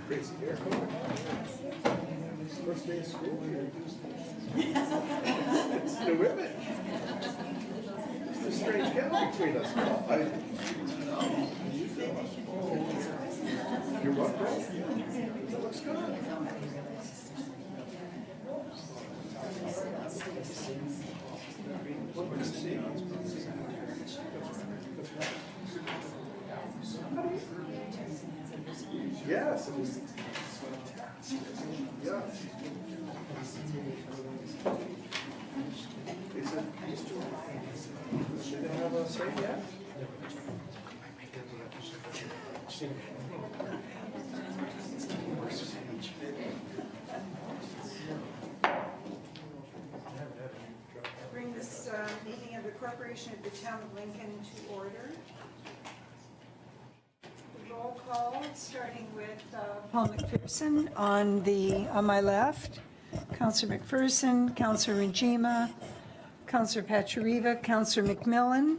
Crazy hair. First day of school. It's the women. It's a strange gap between us now. You're what, bro? That looks good. Yes, it was. Yeah. Is it? Should they have a say yet? Bring this meeting of the Corporation of the Town of Lincoln to order. Roll call, starting with Paul McPherson on my left, Councillor McPherson, Councillor Rajima, Councillor Pachariva, Councillor McMillan.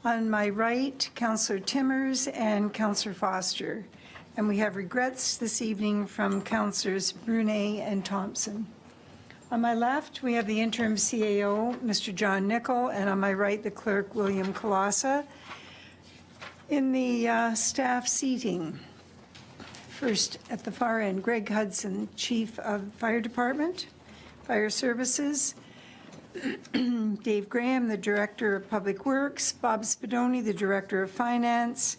On my right, Councillor Timmers and Councillor Foster. And we have regrets this evening from Councillors Brunet and Thompson. On my left, we have the interim CAO, Mr. John Nicol, and on my right, the clerk, William Colassa. In the staff seating, first at the far end, Greg Hudson, Chief of Fire Department, Fire Services, Dave Graham, the Director of Public Works, Bob Spadoni, the Director of Finance,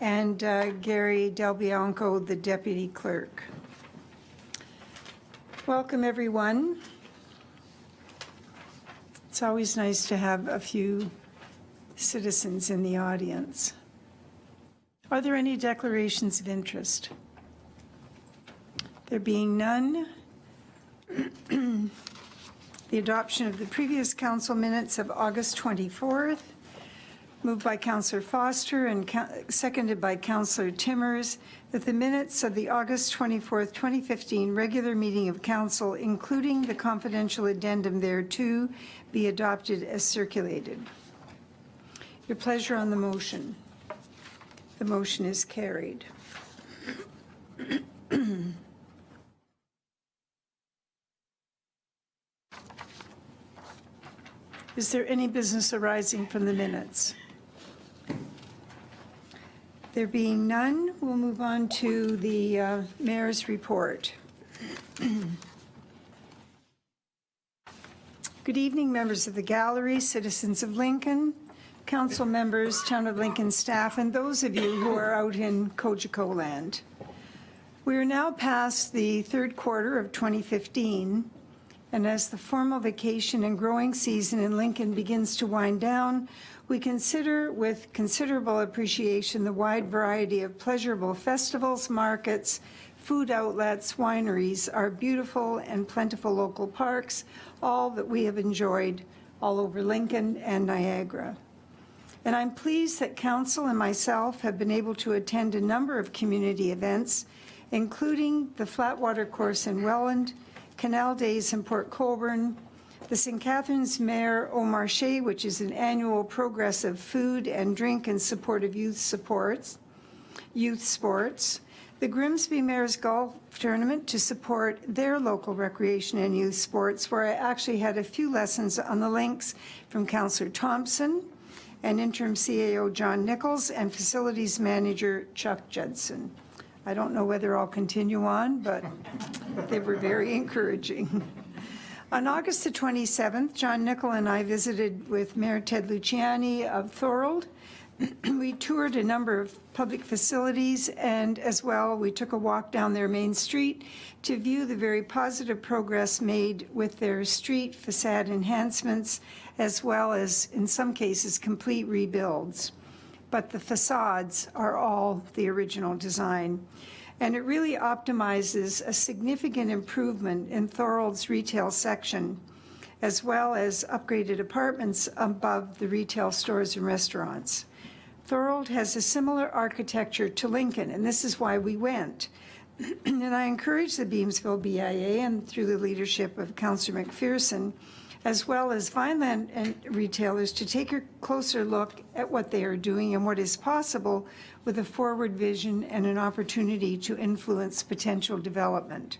and Gary Del Bianco, the Deputy Clerk. Welcome, everyone. It's always nice to have a few citizens in the audience. Are there any declarations of interest? There being none, the adoption of the previous council minutes of August 24th, moved by Councillor Foster and seconded by Councillor Timmers, that the minutes of the August 24th, 2015 regular meeting of council, including the confidential addendum thereto, be adopted as circulated. Your pleasure on the motion. The motion is carried. Is there any business arising from the minutes? There being none, we'll move on to the mayor's report. Good evening, members of the gallery, citizens of Lincoln, council members, Town of Lincoln staff, and those of you who are out in Cogeco land. We are now past the third quarter of 2015, and as the formal vacation and growing season in Lincoln begins to wind down, we consider with considerable appreciation the wide variety of pleasurable festivals, markets, food outlets, wineries, our beautiful and plentiful local parks, all that we have enjoyed all over Lincoln and Niagara. And I'm pleased that council and myself have been able to attend a number of community events, including the Flatwater Course in Welland, Canal Days in Port Colborne, the St. Catharines Mare au Marché, which is an annual progressive food and drink in support of youth sports, the Grimsby Mares Golf Tournament to support their local recreation and youth sports, where I actually had a few lessons on the links from Councillor Thompson and interim CAO John Nichols and facilities manager Chuck Judson. I don't know whether I'll continue on, but they were very encouraging. On August the 27th, John Nicol and I visited with Mayor Ted Luciani of Thorold. We toured a number of public facilities, and as well, we took a walk down their main street to view the very positive progress made with their street facade enhancements, as well as, in some cases, complete rebuilds. But the facades are all the original design. And it really optimizes a significant improvement in Thorold's retail section, as well as upgraded apartments above the retail stores and restaurants. Thorold has a similar architecture to Lincoln, and this is why we went. And I encourage the Beamsville BIA, and through the leadership of Councillor McPherson, as well as Vineland and retailers, to take a closer look at what they are doing and what is possible with a forward vision and an opportunity to influence potential development.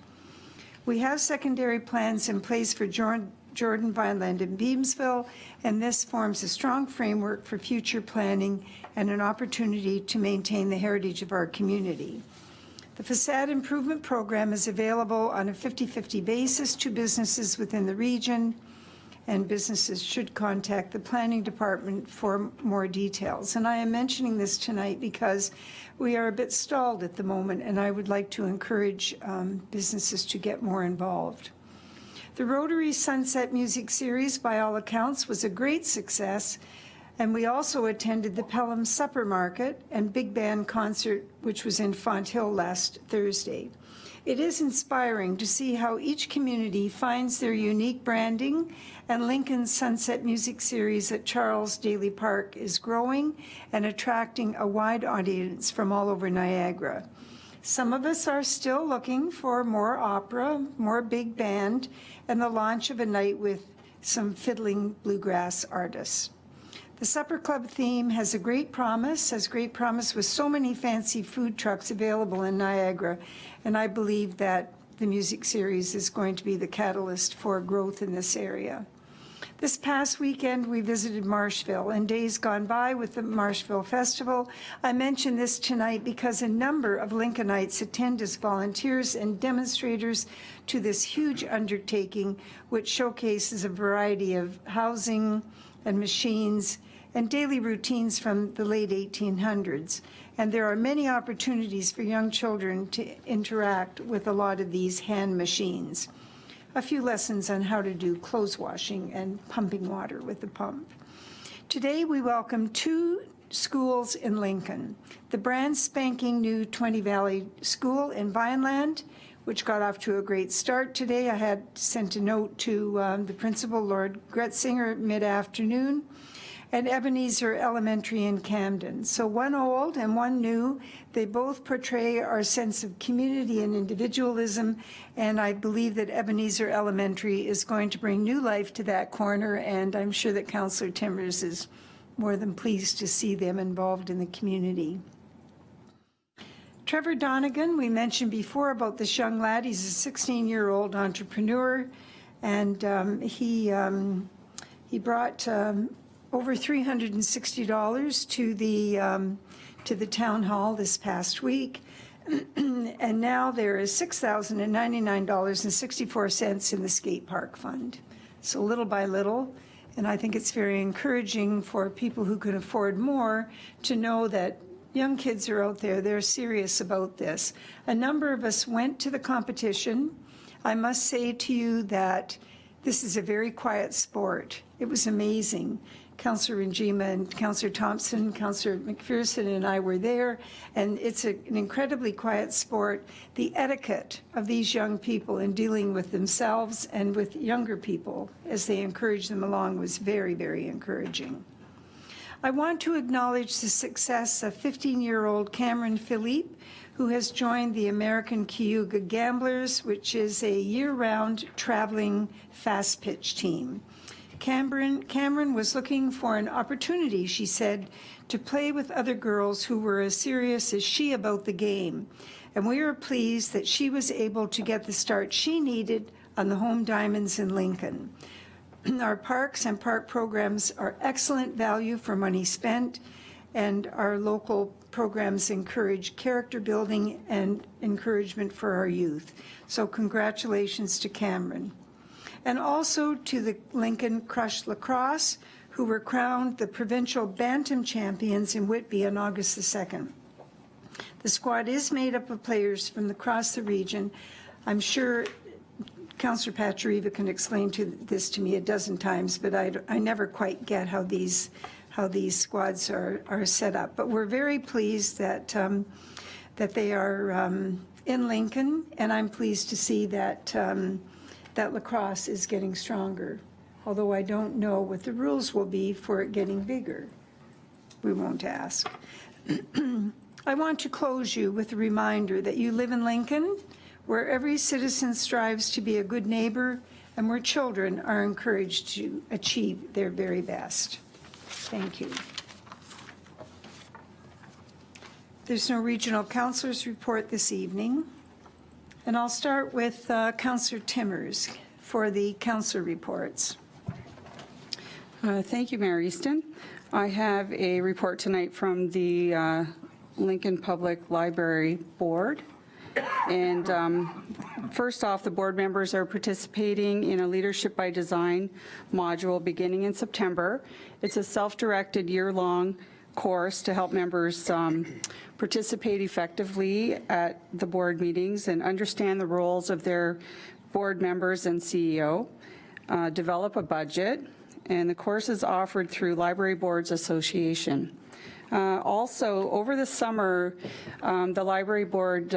We have secondary plans in place for Jordan, Vineland, and Beamsville, and this forms a strong framework for future planning and an opportunity to maintain the heritage of our community. The facade improvement program is available on a 50-50 basis to businesses within the region, and businesses should contact the planning department for more details. And I am mentioning this tonight because we are a bit stalled at the moment, and I would like to encourage businesses to get more involved. The Rotary Sunset Music Series, by all accounts, was a great success, and we also attended the Pelham Supper Market and Big Band concert, which was in Fonthill last Thursday. It is inspiring to see how each community finds their unique branding, and Lincoln's Sunset Music Series at Charles Daly Park is growing and attracting a wide audience from all over Niagara. Some of us are still looking for more opera, more big band, and the launch of a night with some fiddling bluegrass artists. The Supper Club theme has great promise with so many fancy food trucks available in Niagara, and I believe that the music series is going to be the catalyst for growth in this area. This past weekend, we visited Marshville, and days gone by with the Marshville Festival. I mention this tonight because a number of Lincolnites attend as volunteers and demonstrators to this huge undertaking, which showcases a variety of housing and machines and daily routines from the late 1800s. And there are many opportunities for young children to interact with a lot of these hand machines. A few lessons on how to do clothes washing and pumping water with the pump. Today we welcome two schools in Lincoln. The brand spanking new 20 Valley School in Vineland, which got off to a great start today. I had sent a note to the principal, Lord Gretzinger, mid-afternoon, and Ebenezer Elementary in Camden. So one old and one new. They both portray our sense of community and individualism, and I believe that Ebenezer Elementary is going to bring new life to that corner, and I'm sure that Councillor Timbers is more than pleased to see them involved in the community. Trevor Donegan, we mentioned before about this young lad. He's a 16-year-old entrepreneur, and he brought over $360 to the town hall this past week, and now there is $6,099.64 in the skate park fund. So little by little, and I think it's very encouraging for people who can afford more to know that young kids are out there, they're serious about this. A number of us went to the competition. I must say to you that this is a very quiet sport. It was amazing. Councillor Njima and Councillor Thompson, Councillor McPherson and I were there, and it's an incredibly quiet sport. The etiquette of these young people in dealing with themselves and with younger people as they encourage them along was very, very encouraging. I want to acknowledge the success of 15-year-old Cameron Philippe, who has joined the American Cayuga Gamblers, which is a year-round traveling fast pitch team. Cameron was looking for an opportunity, she said, to play with other girls who were as serious as she about the game. And we are pleased that she was able to get the start she needed on the home diamonds in Lincoln. Our parks and park programs are excellent value for money spent, and our local programs encourage character building and encouragement for our youth. So congratulations to Cameron. And also to the Lincoln Crush Lacrosse, who were crowned the provincial Bantam champions in Whitby on August the 2nd. The squad is made up of players from across the region. I'm sure Councillor Pachariva can explain this to me a dozen times, but I never quite get how these squads are set up. But we're very pleased that they are in Lincoln, and I'm pleased to see that that lacrosse is getting stronger, although I don't know what the rules will be for it getting bigger. We won't ask. I want to close you with a reminder that you live in Lincoln, where every citizen strives to be a good neighbor and where children are encouraged to achieve their very best. Thank you. There's no regional councillors report this evening, and I'll start with Councillor Timmers for the councillor reports. Thank you, Mayor Easton. I have a report tonight from the Lincoln Public Library Board. And first off, the board members are participating in a Leadership by Design module beginning in September. It's a self-directed year-long course to help members participate effectively at the board meetings and understand the roles of their board members and CEO, develop a budget, and the course is offered through Library Boards Association. Also, over the summer, the Library Board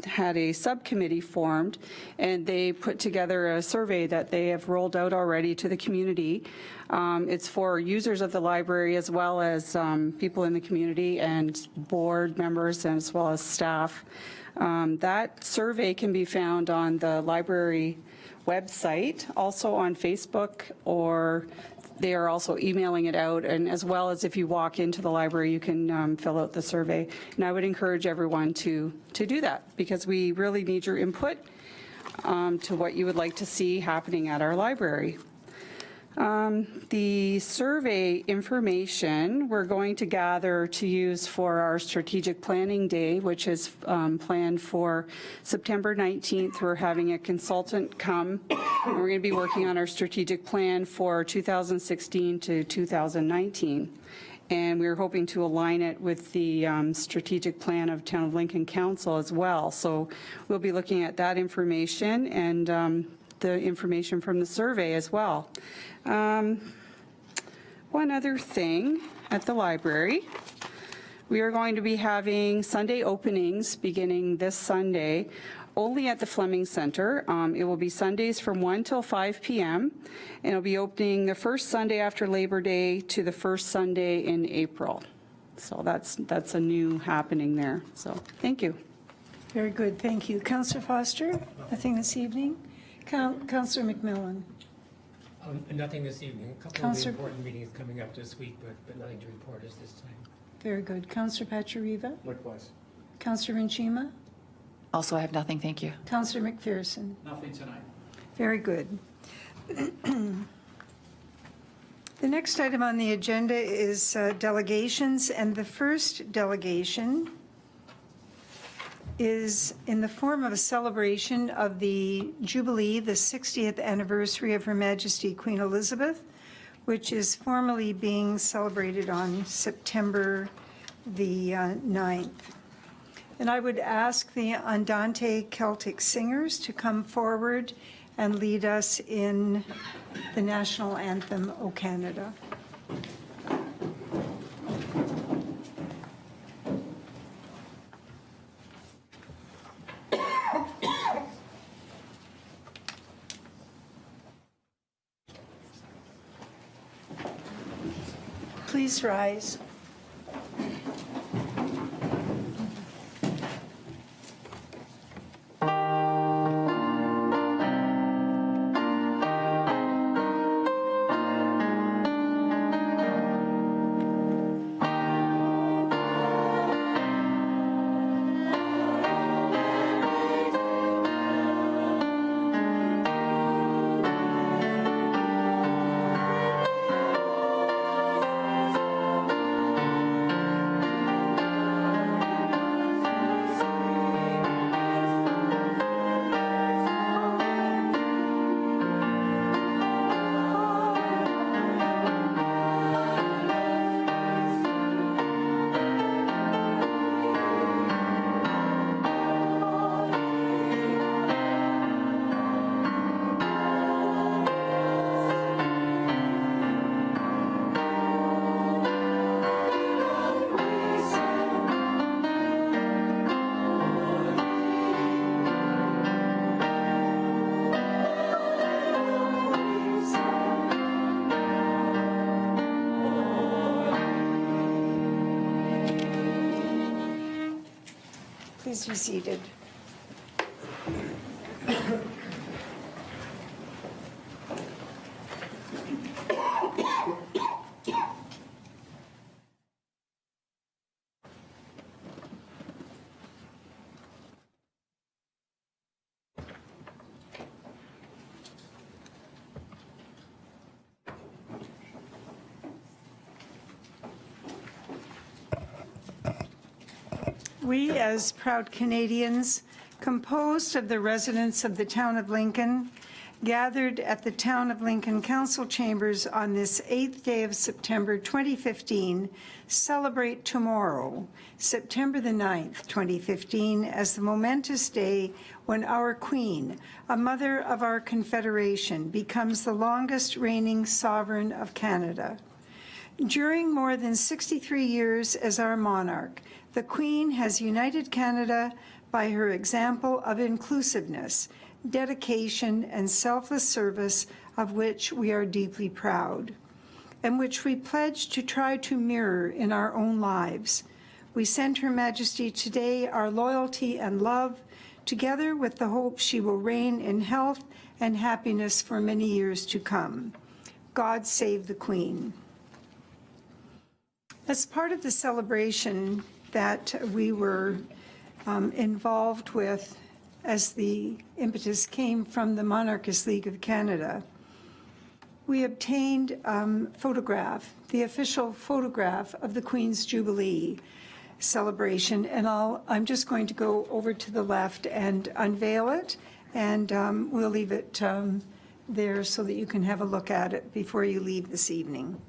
had a subcommittee formed, and they put together a survey that they have rolled out already to the community. It's for users of the library as well as people in the community and board members and as well as staff. That survey can be found on the library website, also on Facebook, or they are also emailing it out, and as well as if you walk into the library, you can fill out the survey. And I would encourage everyone to do that, because we really need your input to what you would like to see happening at our library. The survey information we're going to gather to use for our strategic planning day, which is planned for September 19th. We're having a consultant come, and we're going to be working on our strategic plan for 2016 to 2019. And we're hoping to align it with the strategic plan of Town of Lincoln Council as well. So we'll be looking at that information and the information from the survey as well. One other thing at the library, we are going to be having Sunday openings beginning this Sunday, only at the Fleming Center. It will be Sundays from 1 till 5 p.m. and it'll be opening the first Sunday after Labor Day to the first Sunday in April. So that's a new happening there. So thank you. Very good, thank you. Councillor Foster, nothing this evening? Councillor McMillan. Nothing this evening. A couple Councillor- of important meetings coming up this week, but nothing to report us this time. Very good. Councillor Pachariva? Likewise. Councillor Renchima? Also, I have nothing, thank you. Councillor McPherson? Nothing tonight. Very good. The next item on the agenda is delegations, and the first delegation is in the form of a celebration of the Jubilee, the 60th anniversary of Her Majesty Queen Elizabeth, which is formally being celebrated on September the 9th. And I would ask the Andante Celtic Singers to come forward and lead us in the national anthem, O Canada. Please rise. Please be seated. We, as proud Canadians, composed of the residents of the town of Lincoln, gathered at the Town of Lincoln Council Chambers on this 8th day of September 2015, celebrate tomorrow, September the 9th, 2015, as the momentous day when our Queen, a mother of our Confederation, becomes the longest reigning sovereign of Canada. During more than 63 years as our monarch, the Queen has united Canada by her example of inclusiveness, dedication, and selfless service, of which we are deeply proud, and which we pledge to try to mirror in our own lives. We send Her Majesty today our loyalty and love, together with the hope she will reign in health and happiness for many years to come. God save the Queen. As part of the celebration that we were involved with as the impetus came from the Monarchist League of Canada, we obtained the official photograph of the Queen's Jubilee celebration, and I'm just going to go over to the left and unveil it, and we'll leave it there so that you can have a look at it before you leave this evening.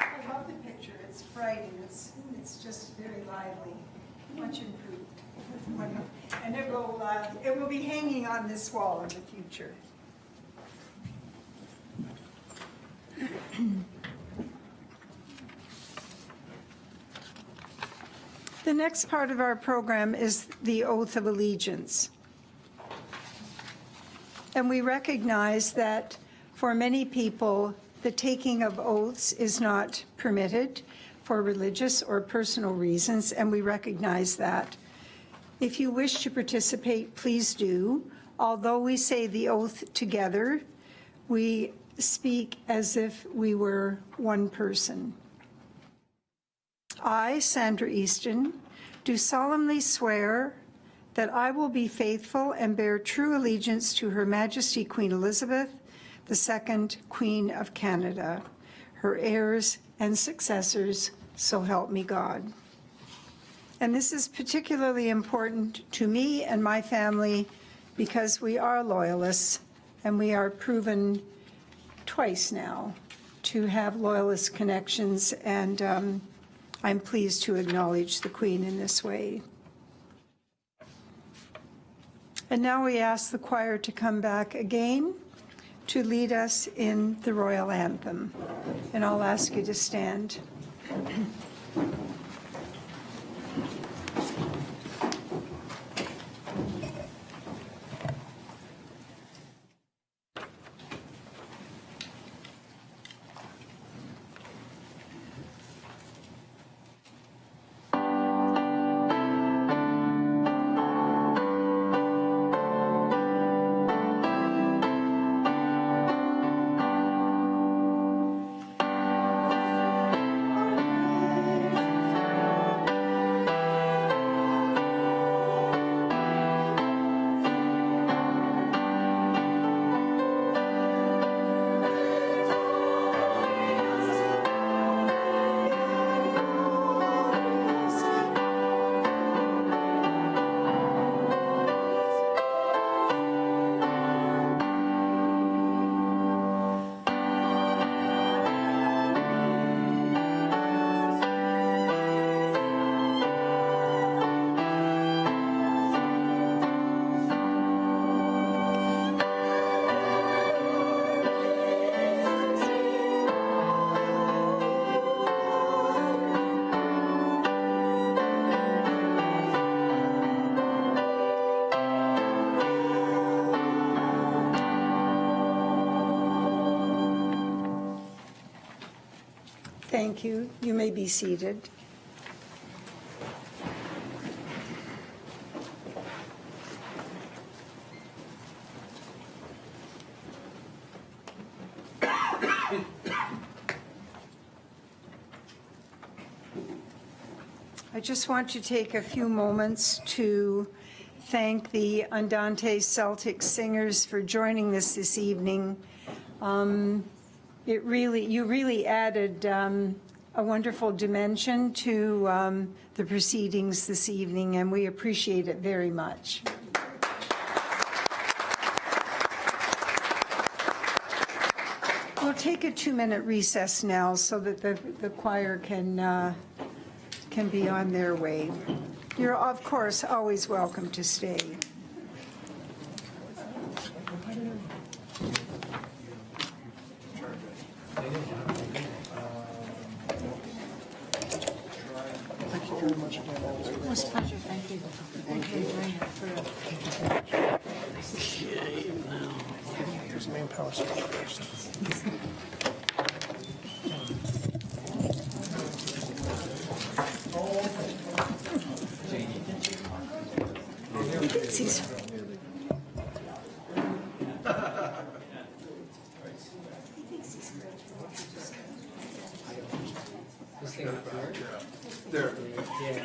I love the picture. It's bright and it's just very lively, much improved. And it will be hanging on this wall in the future. The next part of our program is the Oath of Allegiance. And we recognize that for many people, the taking of oaths is not permitted for religious or personal reasons, and we recognize that. If you wish to participate, please do. Although we say the oath together, we speak as if we were one person. I, Sandra Easton, do solemnly swear that I will be faithful and bear true allegiance to Her Majesty Queen Elizabeth II, Queen of Canada, her heirs and successors, so help me God. And this is particularly important to me and my family because we are loyalists and we are proven twice now to have loyalist connections, and I'm pleased to acknowledge the Queen in this way. And now we ask the choir to come back again to lead us in the royal anthem. And I'll ask you to stand. Thank you. You may be seated. I just want to take a few moments to thank the Andante Celtic Singers for joining us this evening. You really added a wonderful dimension to the proceedings this evening, and we appreciate it very much. We'll take a 2-minute recess now so that the choir can be on their way. You're, of course, always welcome to stay. Thank you very much again. That was great. It was a pleasure. Thank you. Thank you, Joanna, Here's the main power switch first. Caesar. This thing up here? There. Yeah.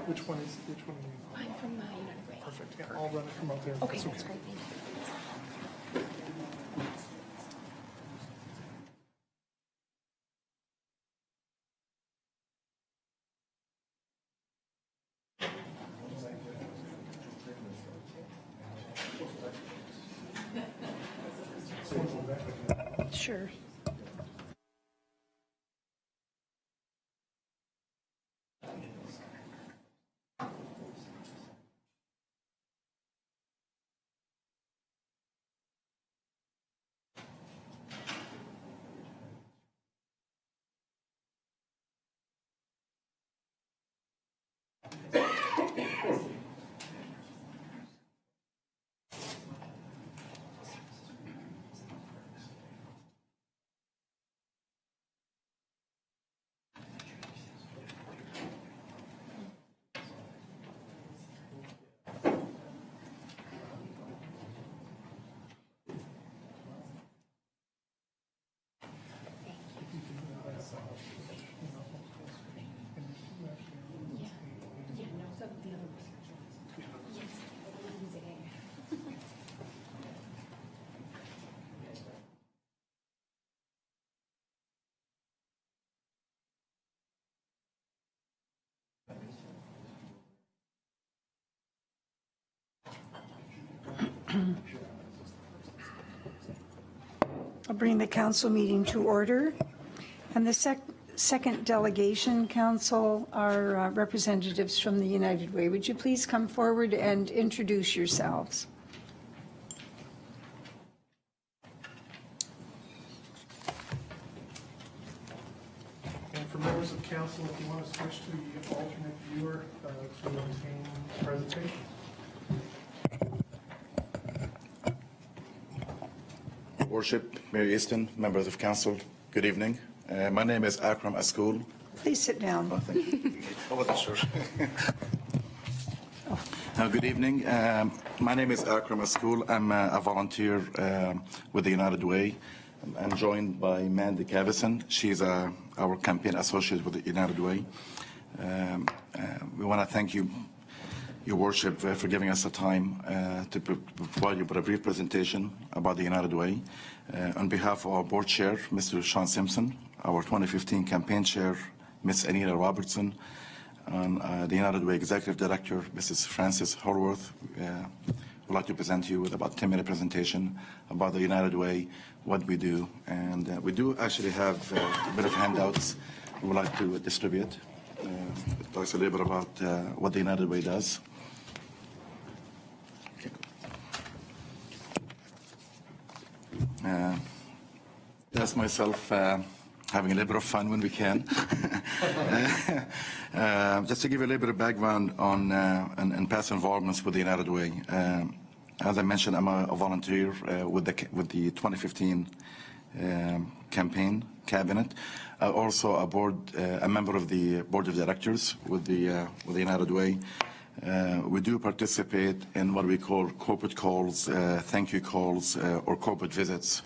Which one? I'm from United Way. Perfect. Yeah, I'll run it from up there. Okay, that's great. Thank you. Sure. I'll bring the council meeting to order. And the second delegation, council, are representatives from the United Way. Would you please come forward and introduce yourselves? And for members of council, if you want to switch to the alternate viewer to maintain presentation. Worship, Mayor Easton, members of council, good evening. My name is Akram Askool. Please sit down. Oh, thank you. I wasn't sure. Good evening. My name is Akram Askool. I'm a volunteer with the United Way. I'm joined by Mandy Cavison. She's our campaign associate with the United Way. We want to thank you, Your Worship, for giving us the time to provide you with a brief presentation about the United Way. On behalf of our board chair, Mr. Sean Simpson, our 2015 campaign chair, Ms. Anita Robertson, and the United Way executive director, Mrs. Frances Horworth, would like to present you with about 10-minute presentation about the United Way, what we do. And we do actually have a bit of handouts we would like to distribute. It talks a little bit about what the United Way does. That's myself having a little bit of fun when we can. Just to give you a little bit of background on and past involvements with the United Way. As I mentioned, I'm a volunteer with the 2015 campaign cabinet. Also a member of the board of directors with the United Way. We do participate in what we call corporate calls, thank you calls, or corporate visits,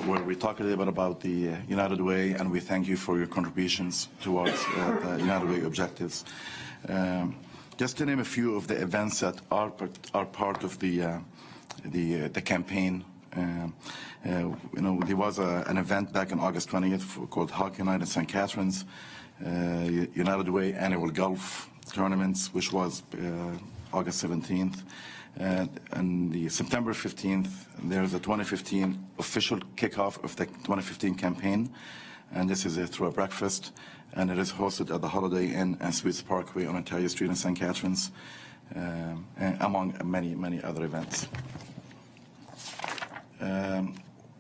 where we talk a little bit about the United Way and we thank you for your contributions towards the United Way objectives. Just to name a few of the events that are part of the campaign. There was an event back on August 20th called Hockey Night in St. Catharines, United Way annual golf tournaments, which was August 17th. And the September 15th, there's a 2015 official kickoff of the 2015 campaign. And this is through a breakfast. And it is hosted at the Holiday Inn and Suites Parkway on Ontario Street in St. Catharines, among many, many other events.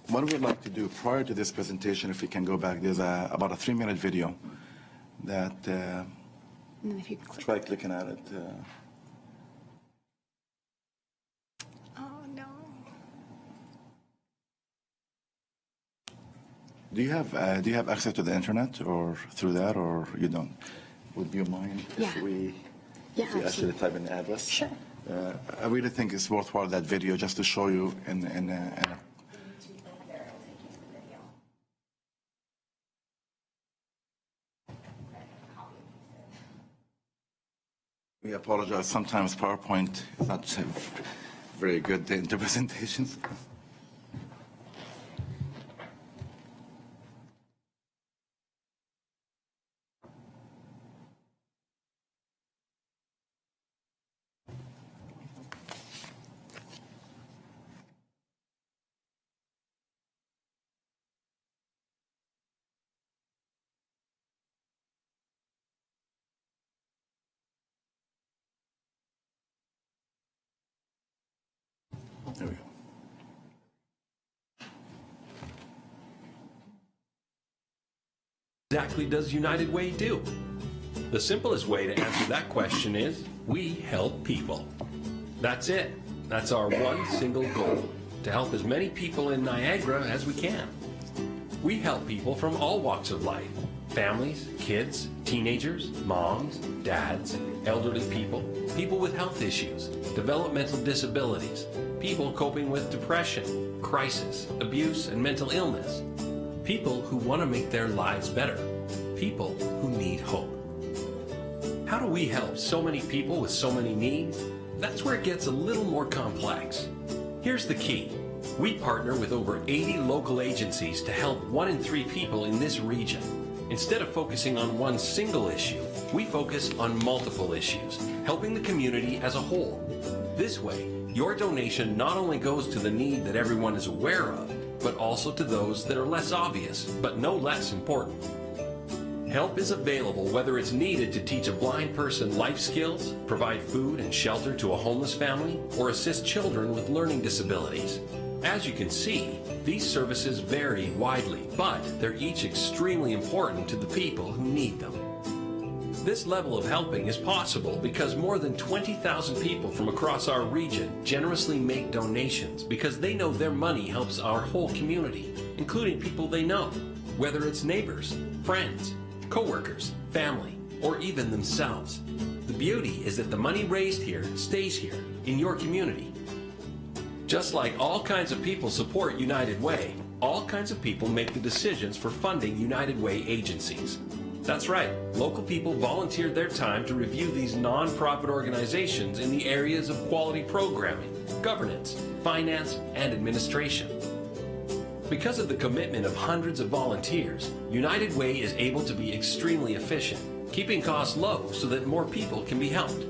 What we would like to do prior to this presentation, if we can go back, there's about a 3-minute video that, And then if you could click. try clicking at it. Oh, no. Do you have access to the internet or through that, or you don't? Would you mind Yeah. if we Yeah, actually absolutely. type in the address? Sure. I really think it's worthwhile, that video, just to show you in a We apologize. Sometimes PowerPoint is not very good into presentations. There we go. Exactly does United Way do? The simplest way to answer that question is, we help people. That's it. That's our one single goal, to help as many people in Niagara as we can. We help people from all walks of life. Families, kids, teenagers, moms, dads, elderly people, people with health issues, developmental disabilities, people coping with depression, crisis, abuse, and mental illness. People who want to make their lives better. People who need hope. How do we help so many people with so many needs? That's where it gets a little more complex. Here's the key. We partner with over 80 local agencies to help 1 in 3 people in this region. Instead of focusing on one single issue, we focus on multiple issues, helping the community as a whole. This way, your donation not only goes to the need that everyone is aware of, but also to those that are less obvious, but no less important. Help is available whether it's needed to teach a blind person life skills, provide food and shelter to a homeless family, or assist children with learning disabilities. As you can see, these services vary widely, but they're each extremely important to the people who need them. This level of helping is possible because more than 20,000 people from across our region generously make donations because they know their money helps our whole community, including people they know, whether it's neighbors, friends, co-workers, family, or even themselves. The beauty is that the money raised here stays here, in your community. Just like all kinds of people support United Way, all kinds of people make the decisions for funding United Way agencies. That's right, local people volunteered their time to review these non-profit organizations in the areas of quality programming, governance, finance, and administration. Because of the commitment of hundreds of volunteers, United Way is able to be extremely efficient, keeping costs low so that more people can be helped.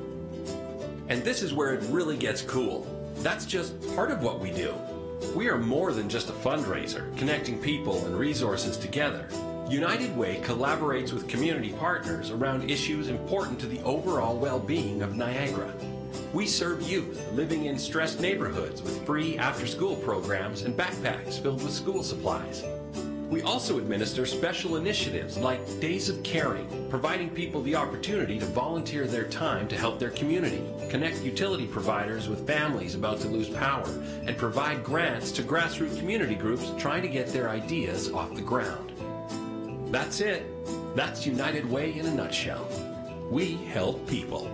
And this is where it really gets cool. That's just part of what we do. We are more than just a fundraiser, connecting people and resources together. United Way collaborates with community partners around issues important to the overall well-being of Niagara. We serve youth living in stressed neighborhoods with free after-school programs and backpacks filled with school supplies. We also administer special initiatives like Days of Caring, providing people the opportunity to volunteer their time to help their community, connect utility providers with families about to lose power, and provide grants to grassroots community groups trying to get their ideas off the ground. That's it. That's United Way in a nutshell. We help people.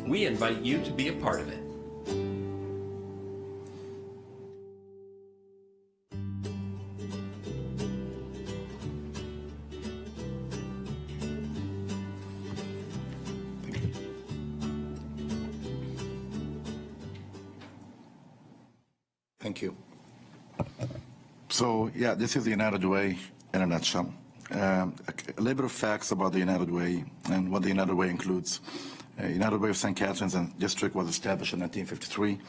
We invite you to be a part of it. Thank you. So, yeah, this is the United Way in a nutshell. A little bit of facts about the United Way and what the United Way includes. United Way of St. Catharines and District was established in 1953.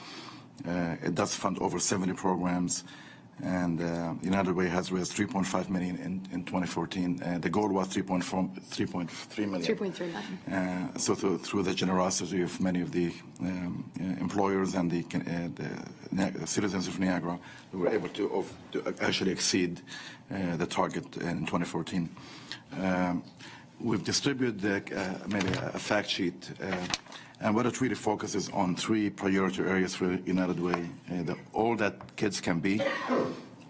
It does fund over 70 programs, and United Way has raised $3.5 million in 2014. The goal was $3.3 million. 3.3 million. So through the generosity of many of the employers and the citizens of Niagara, we were able to actually exceed the target in 2014. We've distributed maybe a fact sheet, and what it really focuses on 3 priority areas for United Way. All that kids can be,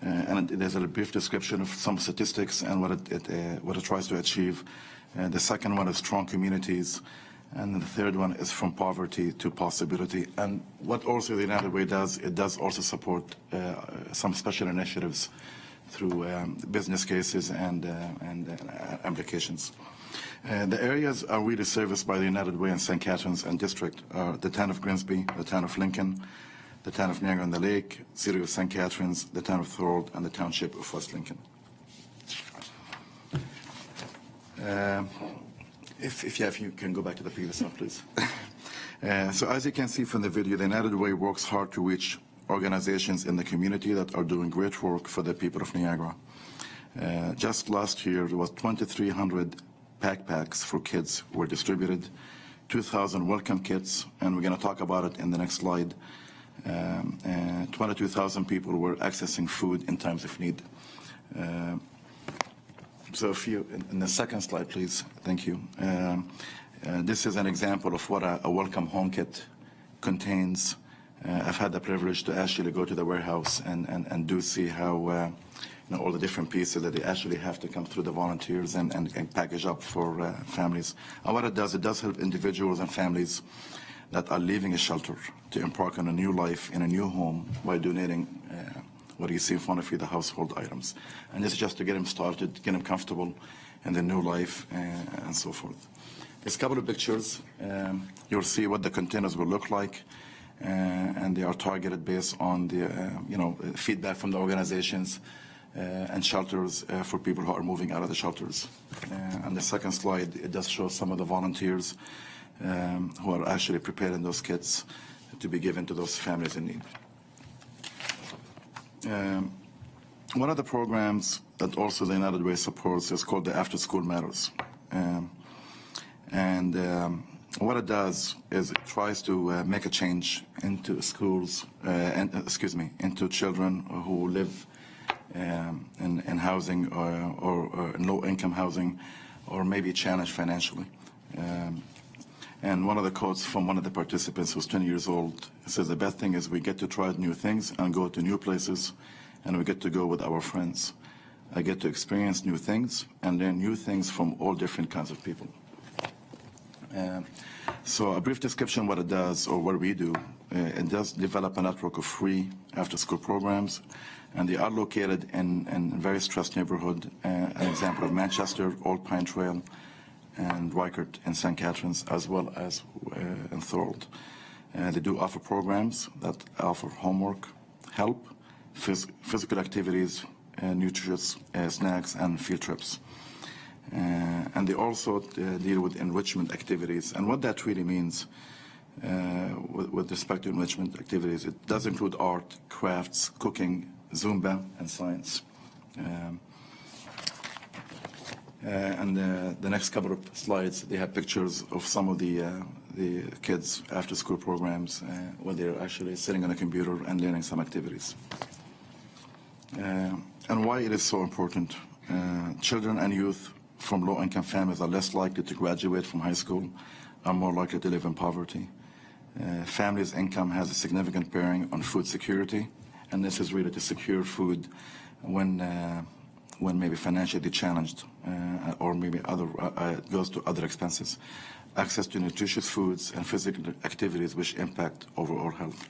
and there's a brief description of some statistics and what it tries to achieve. The second one is strong communities, and the third one is from poverty to possibility. And what also the United Way does, it does also support some special initiatives through business cases and applications. The areas are really serviced by the United Way in St. Catharines and District are the town of Grimsby, the town of Lincoln, the town of Niagara-on-the-Lake, city of St. Catharines, the town of Thorold, and the township of West Lincoln. If you can go back to the previous one, please. So as you can see from the video, the United Way works hard to reach organizations in the community that are doing great work for the people of Niagara. Just last year, there was 2,300 backpacks for kids were distributed, 2,000 welcome kits, and we're going to talk about it in the next slide. 22,000 people were accessing food in times of need. So if you, in the second slide, please, thank you. This is an example of what a welcome home kit contains. I've had the privilege to actually go to the warehouse and do see how all the different pieces that they actually have to come through the volunteers and package up for families. And what it does help individuals and families that are leaving a shelter to embark on a new life in a new home by donating what you see in front of you, the household items. And this is just to get them started, get them comfortable in their new life and so forth. There's a couple of pictures. You'll see what the containers will look like. And they are targeted based on the feedback from the organizations and shelters for people who are moving out of the shelters. On the second slide, it does show some of the volunteers who are actually preparing those kits to be given to those families in need. One of the programs that also the United Way supports is called the After School Matters. What it does is it tries to make a change into schools, into children who live in housing or in low-income housing, or maybe challenged financially. And one of the quotes from one of the participants who's 20 years old, says the best thing is we get to try new things and go to new places, and we get to go with our friends. I get to experience new things and learn new things from all different kinds of people. So a brief description of what it does, or what we do. It does develop a network of free after-school programs, and they are located in very stressed neighborhood. An example of Manchester, Old Pine Trail, and Rykert in St. Catharines, as well as in Thorold. They do offer programs that offer homework, help, physical activities, nutritious snacks, and field trips. And they also deal with enrichment activities. And what that really means with respect to enrichment activities. It does include art, crafts, cooking, Zumba, and science. And the next couple of slides, they have pictures of some of the kids' after-school programs where they're actually sitting on a computer and learning some activities. And why it is so important. Children and youth from low-income families are less likely to graduate from high school, are more likely to live in poverty. Families' income has a significant bearing on food security, and this is really to secure food when maybe financially challenged or maybe goes to other expenses. Access to nutritious foods and physical activities which impact overall health.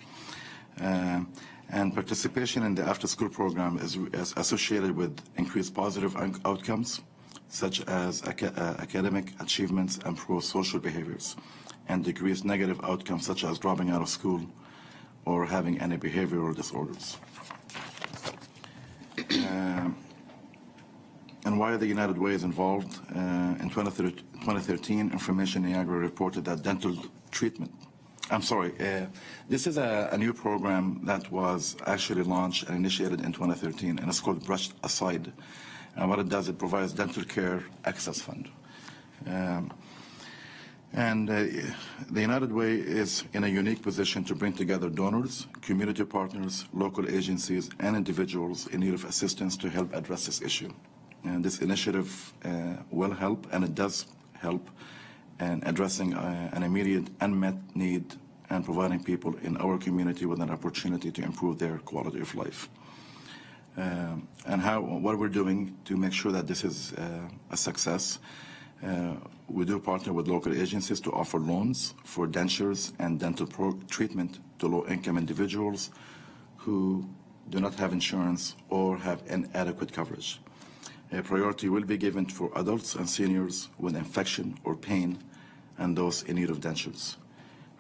And participation in the after-school program is associated with increased positive outcomes, such as academic achievements and pro-social behaviors, and decreased negative outcomes, such as dropping out of school or having any behavioral disorders. And why the United Way is involved. In 2013, Information Niagara reported that dental treatment, this is a new program that was actually launched and initiated in 2013, and it's called Brushed Aside. And what it does, it provides dental care access fund. The United Way is in a unique position to bring together donors, community partners, local agencies, and individuals in need of assistance to help address this issue. And this initiative will help, and it does help, in addressing an immediate unmet need and providing people in our community with an opportunity to improve their quality of life. What we're doing to make sure that this is a success, we do partner with local agencies to offer loans for dentures and dental treatment to low-income individuals who do not have insurance or have inadequate coverage. A priority will be given for adults and seniors with infection or pain and those in need of dentures.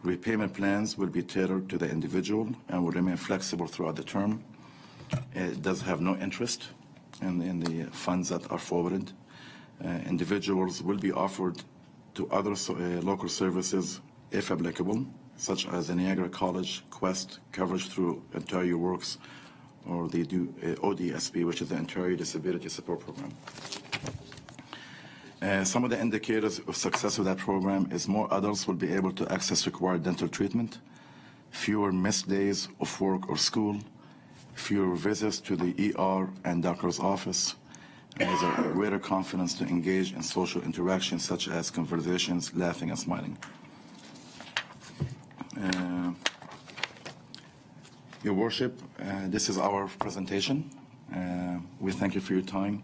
Repayment plans will be tailored to the individual and will remain flexible throughout the term. It does have no interest in the funds that are forwarded. Individuals will be offered to other local services if applicable, such as the Niagara College Quest coverage through Ontario Works, or the ODSP, which is the Ontario Disability Support Program. Some of the indicators of success of that program is more adults will be able to access required dental treatment, fewer missed days of work or school, fewer visits to the ER and doctor's office, and there's a greater confidence to engage in social interactions such as conversations, laughing, and smiling. Your Worship, this is our presentation. We thank you for your time.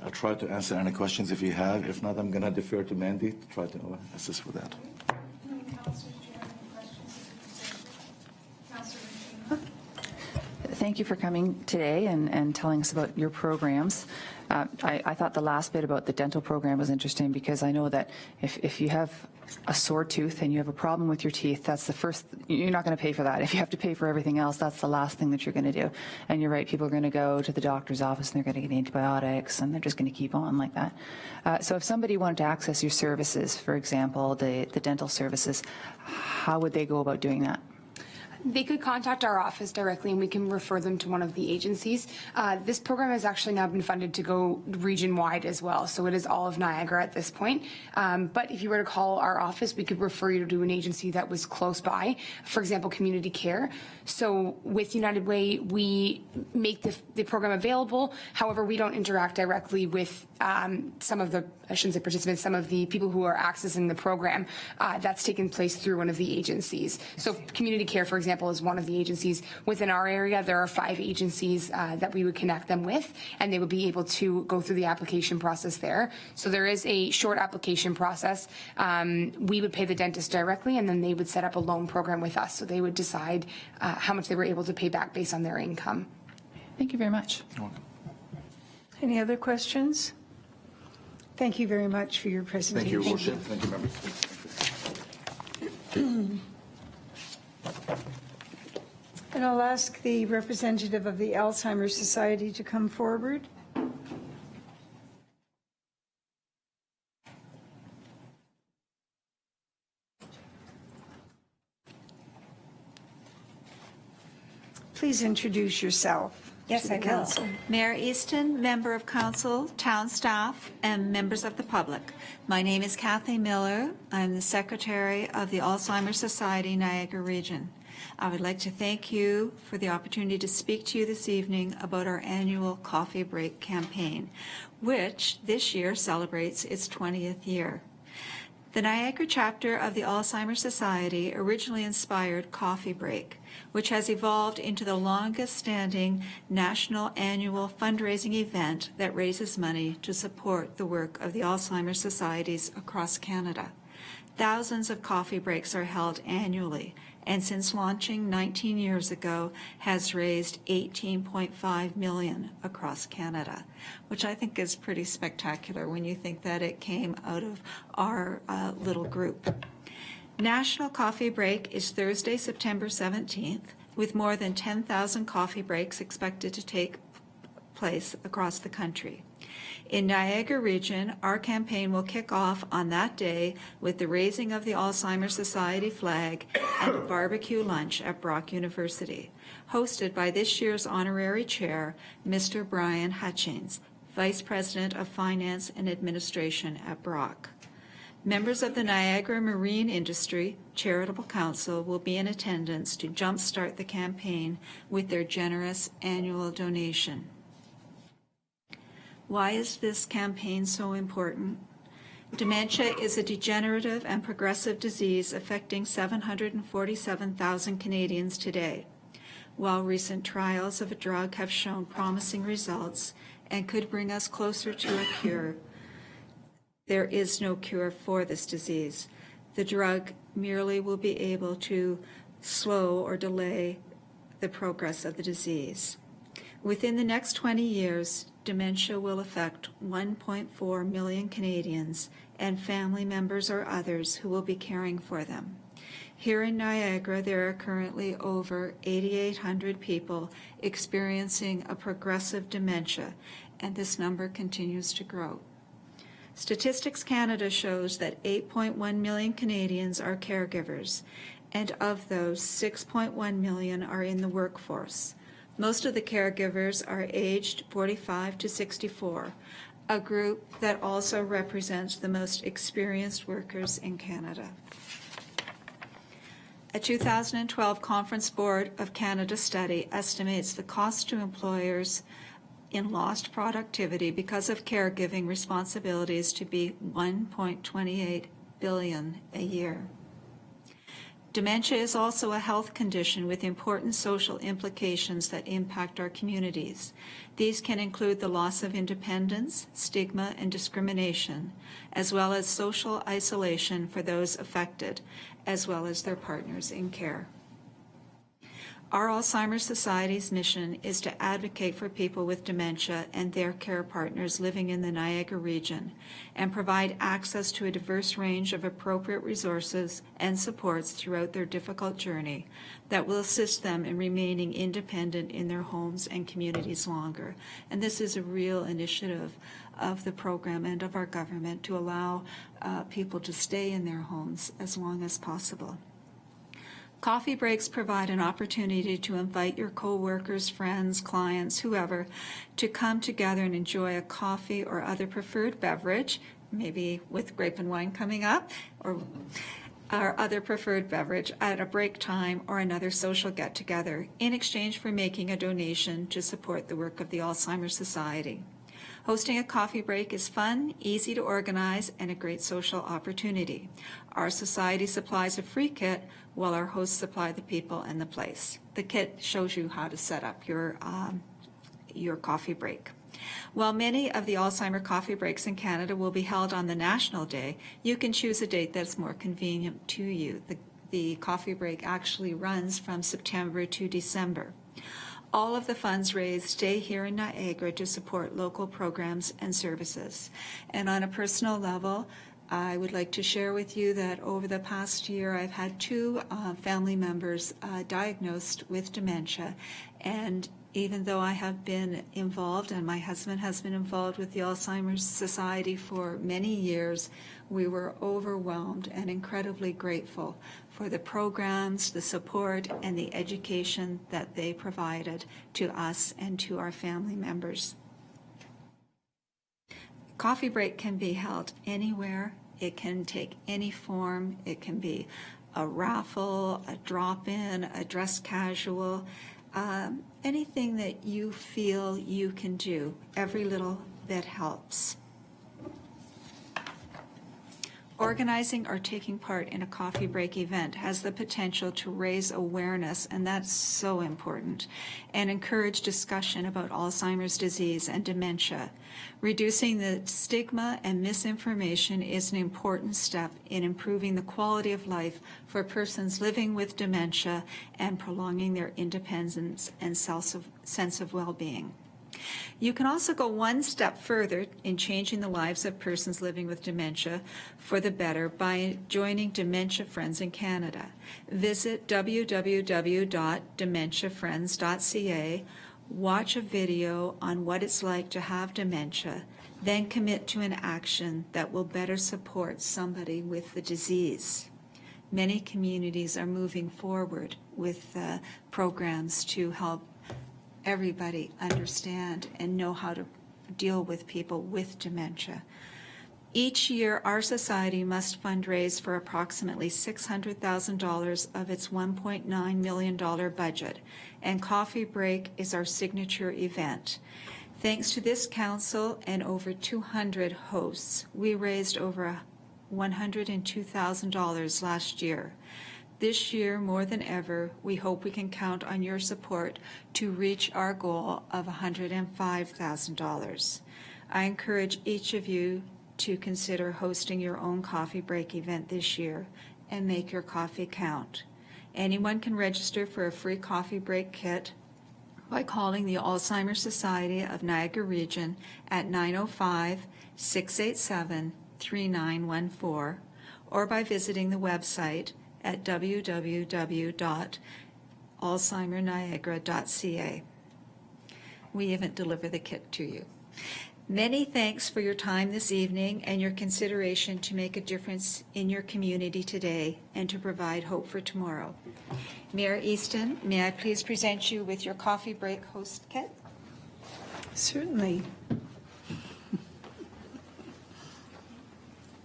I'll try to answer any questions if you have. If not, I'm going to defer to Mandy to try to assist with that. Thank you for coming today and telling us about your programs. I thought the last bit about the dental program was interesting because I know that if you have a sore tooth and you have a problem with your teeth, that's the first, you're not going to pay for that. If you have to pay for everything else, that's the last thing that you're going to do. And you're right, people are going to go to the doctor's office and they're going to get antibiotics and they're just going to keep on like that. So if somebody wanted to access your services, for example, the dental services, how would they go about doing that? They could contact our office directly and we can refer them to one of the agencies. This program has actually now been funded to go region-wide as well, so it is all of Niagara at this point. But if you were to call our office, we could refer you to an agency that was close by, for example, Community Care. So with United Way, we make the program available. However, we don't interact directly with some of the, I shouldn't say participants, some of the people who are accessing the program. That's taken place through one of the agencies. So Community Care, for example, is one of the agencies. Within our area, there are 5 agencies that we would connect them with, and they would be able to go through the application process there. So there is a short application process. We would pay the dentist directly, and then they would set up a loan program with us. So they would decide how much they were able to pay back based on their income. Thank you very much. You're welcome. Any other questions? Thank you very much for your presentation. Thank you, Your Worship. Thank you, members. And I'll ask the representative of the Alzheimer's Society to come forward. please introduce yourself. Yes, to the I will. council. Mayor Easton, member of council, town staff, and members of the public. My name is Kathleen Miller. I'm the secretary of the Alzheimer's Society Niagara Region. I would like to thank you for the opportunity to speak to you this evening about our annual Coffee Break campaign, which this year celebrates its 20th year. The Niagara chapter of the Alzheimer's Society originally inspired Coffee Break, which has evolved into the longest-standing national annual fundraising event that raises money to support the work of the Alzheimer's Societies across Canada. Thousands of coffee breaks are held annually, and since launching 19 years ago, has raised $18.5 million across Canada, which I think is pretty spectacular when you think that it came out of our little group. National Coffee Break is Thursday, September 17th, with more than 10,000 coffee breaks expected to take place across the country. In Niagara Region, our campaign will kick off on that day with the raising of the Alzheimer's Society flag and a barbecue lunch at Brock University, hosted by this year's honorary chair, Mr. Brian Hutchings, Vice President of Finance and Administration at Brock. Members of the Niagara Marine Industry Charitable Council will be in attendance to jumpstart the campaign with their generous annual donation. Why is this campaign so important? Dementia is a degenerative and progressive disease affecting 747,000 Canadians today. While recent trials of a drug have shown promising results and could bring us closer to a cure, there is no cure for this disease. The drug merely will be able to slow or delay the progress of the disease. Within the next 20 years, dementia will affect 1.4 million Canadians and family members or others who will be caring for them. Here in Niagara, there are currently over 8,800 people experiencing a progressive dementia, and this number continues to grow. Statistics Canada shows that 8.1 million Canadians are caregivers, and of those, 6.1 million are in the workforce. Most of the caregivers are aged 45 to 64, a group that also represents the most experienced workers in Canada. A 2012 Conference Board of Canada study estimates the cost to employers in lost productivity because of caregiving responsibilities to be $1.28 billion a year. Dementia is also a health condition with important social implications that impact our communities. These can include the loss of independence, stigma, and discrimination, as well as social isolation for those affected, as well as their partners in care. Our Alzheimer's Society's mission is to advocate for people with dementia and their care partners living in the Niagara region and provide access to a diverse range of appropriate resources and supports throughout their difficult journey that will assist them in remaining independent in their homes and communities longer. And this is a real initiative of the program and of our government to allow people to stay in their homes as long as possible. Coffee breaks provide an opportunity to invite your co-workers, friends, clients, whoever, to come together and enjoy a coffee or other preferred beverage, maybe with grape and wine coming up, or other preferred beverage at a break time or another social get-together in exchange for making a donation to support the work of the Alzheimer's Society. Hosting a coffee break is fun, easy to organize, and a great social opportunity. Our society supplies a free kit while our hosts supply the people and the place. The kit shows you how to set up your coffee break. While many of the Alzheimer coffee breaks in Canada will be held on the National Day, you can choose a date that's more convenient to you. The coffee break actually runs from September to December. All of the funds raised stay here in Niagara to support local programs and services. And on a personal level, I would like to share with you that over the past year, I've had two family members diagnosed with dementia. And even though I have been involved, and my husband has been involved with the Alzheimer's Society for many years, we were overwhelmed and incredibly grateful for the programs, the support, and the education that they provided to us and to our family members. Coffee break can be held anywhere. It can take any form. It can be a raffle, a drop-in, a dress casual, anything that you feel you can do. Every little bit helps. Organizing or taking part in a coffee break event has the potential to raise awareness, and that's so important, and encourage discussion about Alzheimer's disease and dementia. Reducing the stigma and misinformation is an important step in improving the quality of life for persons living with dementia and prolonging their independence and sense of well-being. You can also go one step further in changing the lives of persons living with dementia for the better by joining Dementia Friends in Canada. Visit www.dementiafriends.ca, watch a video on what it's like to have dementia, then commit to an action that will better support somebody with the disease. Many communities are moving forward with programs to help everybody understand and know how to deal with people with dementia. Each year, our society must fundraise for approximately $600,000 of its $1.9 million budget, and Coffee Break is our signature event. Thanks to this council and over 200 hosts, we raised over $102,000 last year. This year, more than ever, we hope we can count on your support to reach our goal of $105,000. I encourage each of you to consider hosting your own coffee break event this year and make your coffee count. Anyone can register for a free coffee break kit by calling the Alzheimer's Society of Niagara Region at 905-687-3914 or by visiting the website at www.alzheimerniagara.ca. We even deliver the kit to you. Many thanks for your time this evening and your consideration to make a difference in your community today and to provide hope for tomorrow. Mayor Easton, may I please present you with your coffee break host kit? Certainly.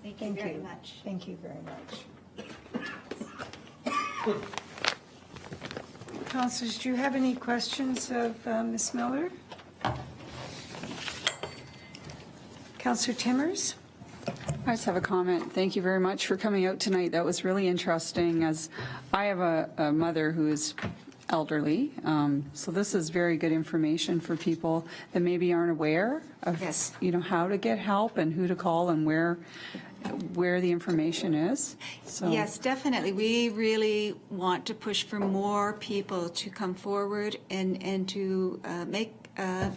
Thank you very much. Thank you very much. Councilors, do you have any questions of Ms. Miller? Councillor Timmers? I just have a comment. Thank you very much for coming out tonight. That was really interesting, as I have a mother who is elderly. So this is very good information for people that maybe aren't aware of, Yes. how to get help and who to call and where the information is. So, Yes, definitely. We really want to push for more people to come forward and to make